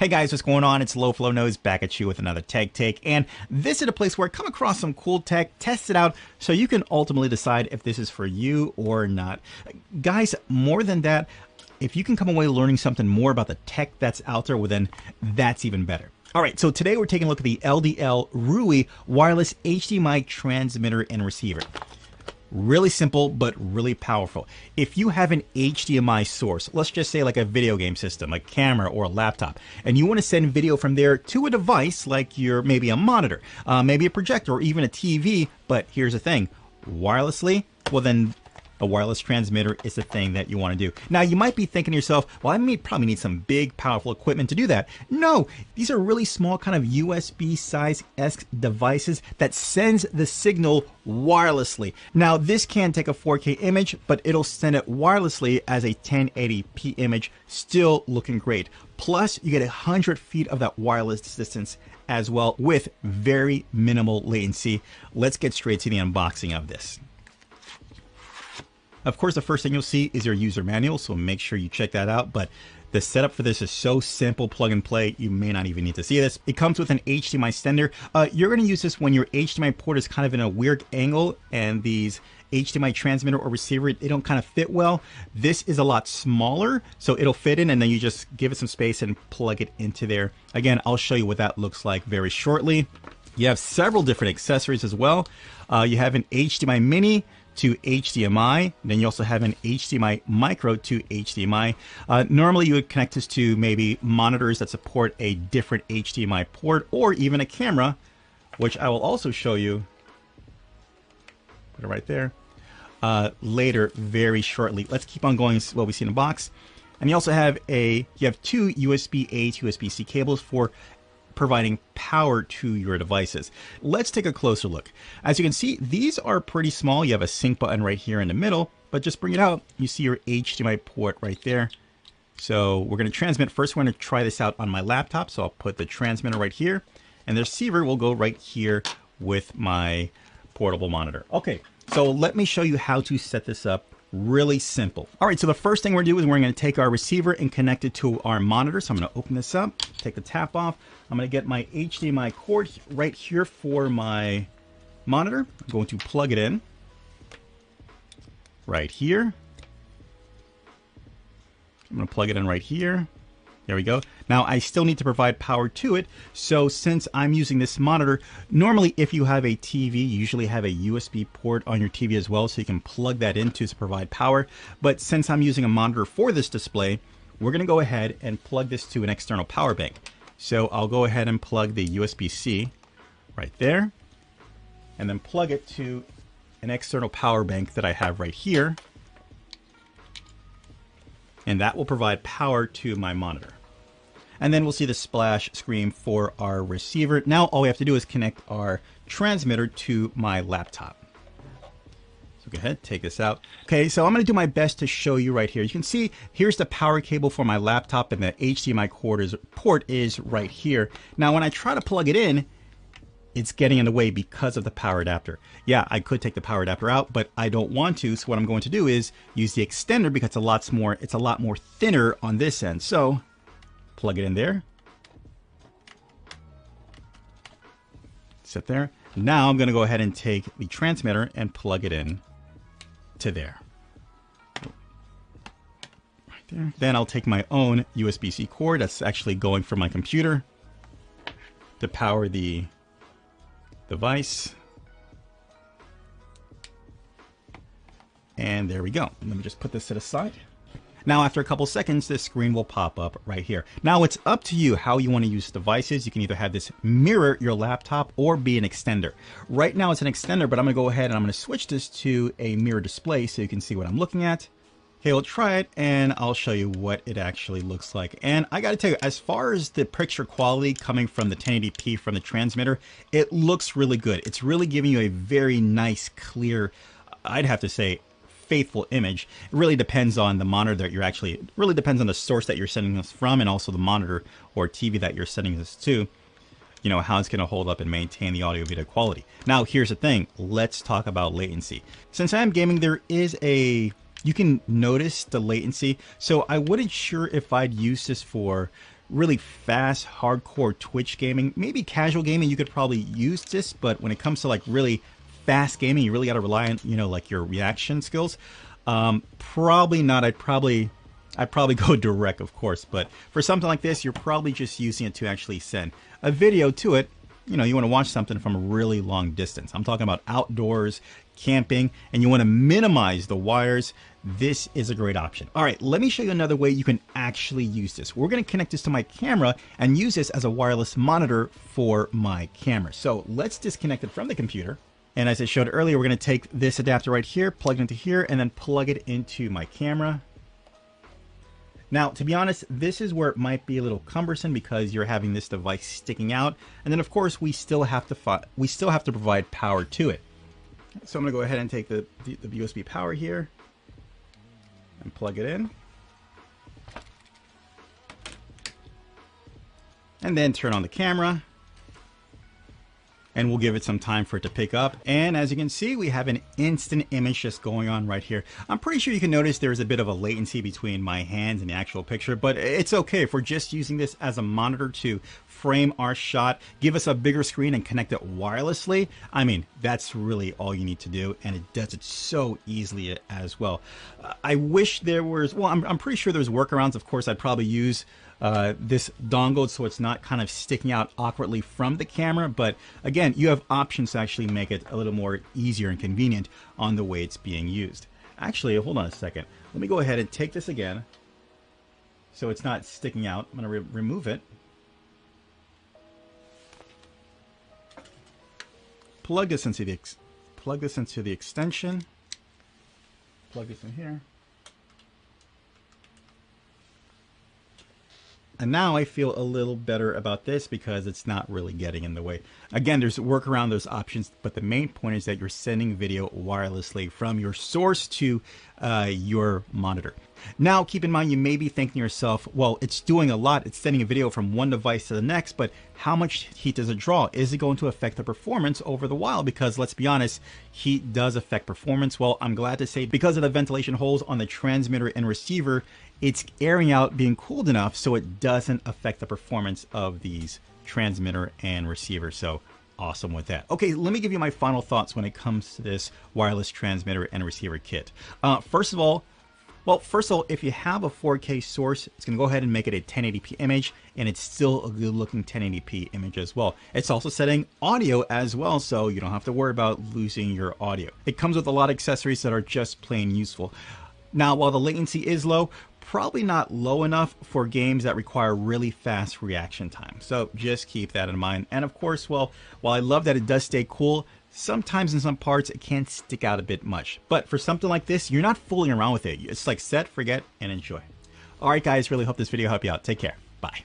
Hey guys, what's going on? It's Low Flow Nose back at you with another tech take, and this is a place where I come across some cool tech, test it out, so you can ultimately decide if this is for you or not. Guys, more than that, if you can come away learning something more about the tech that's out there, well then that's even better. All right, so today we're taking a look at the LDL Rui wireless HDMI transmitter and receiver. Really simple, but really powerful. If you have an HDMI source, let's just say like a video game system, a camera or a laptop, and you want to send video from there to a device like your maybe a monitor, maybe a projector, or even a TV, but here's the thing, wirelessly, well then a wireless transmitter is the thing that you want to do. Now you might be thinking to yourself, well, probably need some big powerful equipment to do that. No, these are really small kind of USB size-esque devices that sends the signal wirelessly. Now this can take a 4K image, but it'll send it wirelessly as a 1080p image, still looking great. Plus you get 100 feet of that wireless distance as well with very minimal latency. Let's get straight to the unboxing of this. Of course, the first thing you'll see is your user manual, so make sure you check that out. But the setup for this is so simple, plug and play, you may not even need to see this. It comes with an HDMI extender. You're going to use this when your HDMI port is kind of in a weird angle and these HDMI transmitter or receiver, they don't kind of fit well. This is a lot smaller, so it'll fit in, and then you just give it some space and plug it into there. Again, I'll show you what that looks like very shortly. You have several different accessories as well. You have an HDMI mini to HDMI. Then you also have an HDMI micro to HDMI. Normally you would connect this to maybe monitors that support a different HDMI port or even a camera, which I will also show you. Put it right there. Later, very shortly. Let's keep on going what we see in the box. And you also have you have two USB-A to USB-C cables for providing power to your devices. Let's take a closer look. As you can see, these are pretty small. You have a sync button right here in the middle, but just bring it out. You see your HDMI port right there. So we're going to transmit. First, we're going to try this out on my laptop. So I'll put the transmitter right here, and the receiver will go right here with my portable monitor. Okay, so let me show you how to set this up. Really simple. All right, so the first thing we're going to do is we're going to take our receiver and connect it to our monitor. So I'm going to open this up, take the tap off. I'm going to get my HDMI cord right here for my monitor. I'm going to plug it in right here. I'm going to plug it in right here. There we go. Now I still need to provide power to it. So since I'm using this monitor, normally if you have a TV, you usually have a USB port on your TV as well, so you can plug that in to provide power. But since I'm using a monitor for this display, we're going to go ahead and plug this to an external power bank. So I'll go ahead and plug the USB-C right there, and then plug it to an external power bank that I have right here. And that will provide power to my monitor. And then we'll see the splash screen for our receiver. Now all we have to do is connect our transmitter to my laptop. So go ahead, take this out. Okay, so I'm going to do my best to show you right here. You can see here's the power cable for my laptop, and the HDMI port is right here. Now when I try to plug it in, it's getting in the way because of the power adapter. Yeah, I could take the power adapter out, but I don't want to. So what I'm going to do is use the extender because it's a lot more thinner on this end. So plug it in there. Sit there. Now I'm going to go ahead and take the transmitter and plug it in to there. Right there. Then I'll take my own USB-C cord that's actually going from my computer to power the device. And there we go. Let me just put this to the side. Now, after a couple seconds, this screen will pop up right here. Now, it's up to you how you want to use devices. You can either have this mirror your laptop or be an extender. Right now, it's an extender, but I'm going to go ahead and I'm going to switch this to a mirror display so you can see what I'm looking at. Okay, we'll try it, and I'll show you what it actually looks like. And I got to tell you, as far as the picture quality coming from the 1080p from the transmitter, it looks really good. It's really giving you a very nice, clear, I'd have to say, faithful image. It really depends on the monitor that you're it really depends on the source that you're sending this from, and also the monitor or TV that you're sending this to, you know, how it's going to hold up and maintain the audio video quality. Now, here's the thing. Let's talk about latency. Since I'm gaming, there is you can notice the latency. So I wasn't sure if I'd use this for really fast, hardcore Twitch gaming, maybe casual gaming, you could probably use this, but when it comes to like really fast gaming, you really got to rely on, you know, like your reaction skills. Probably not. I'd probably go direct, of course, but for something like this, you're probably just using it to actually send a video to it. You know, you want to watch something from a really long distance. I'm talking about outdoors, camping, and you want to minimize the wires. This is a great option. All right, let me show you another way you can actually use this. We're going to connect this to my camera and use this as a wireless monitor for my camera. So let's disconnect it from the computer. And as I showed earlier, we're going to take this adapter right here, plug it into here, and then plug it into my camera. Now, to be honest, this is where it might be a little cumbersome because you're having this device sticking out. And then, of course, we still have to provide power to it. So I'm going to go ahead and take the USB power here and plug it in. And then turn on the camera. And we'll give it some time for it to pick up. And as you can see, we have an instant image just going on right here. I'm pretty sure you can notice there's a bit of a latency between my hands and the actual picture, but it's okay if we're just using this as a monitor to frame our shot, give us a bigger screen and connect it wirelessly. I mean, that's really all you need to do, and it does it so easily as well. I wish there was, well, I'm pretty sure there's workarounds. Of course, I'd probably use this dongle so it's not kind of sticking out awkwardly from the camera, but again, you have options to actually make it a little more easier and convenient on the way it's being used. Actually, hold on a second. Let me go ahead and take this again so it's not sticking out. I'm going to remove it. Plug this into the extension. Plug this in here. And now I feel a little better about this because it's not really getting in the way. Again, there's a workaround, those options, but the main point is that you're sending video wirelessly from your source to your monitor. Now, keep in mind, you may be thinking to yourself, well, it's doing a lot. It's sending a video from one device to the next, but how much heat does it draw? Is it going to affect the performance over the while? Because let's be honest, heat does affect performance. Well, I'm glad to say because of the ventilation holes on the transmitter and receiver, it's airing out, being cooled enough so it doesn't affect the performance of these transmitter and receiver. So awesome with that. Okay, let me give you my final thoughts when it comes to this wireless transmitter and receiver kit. First of all, if you have a 4K source, it's going to go ahead and make it a 1080p image, and it's still a good looking 1080p image as well. It's also setting audio as well, so you don't have to worry about losing your audio. It comes with a lot of accessories that are just plain useful. Now, while the latency is low, probably not low enough for games that require really fast reaction time. So just keep that in mind. And of course, well, while I love that it does stay cool, sometimes in some parts it can stick out a bit much. But for something like this, you're not fooling around with it. It's like set, forget, and enjoy. All right, guys, really hope this video helped you out. Take care. Bye.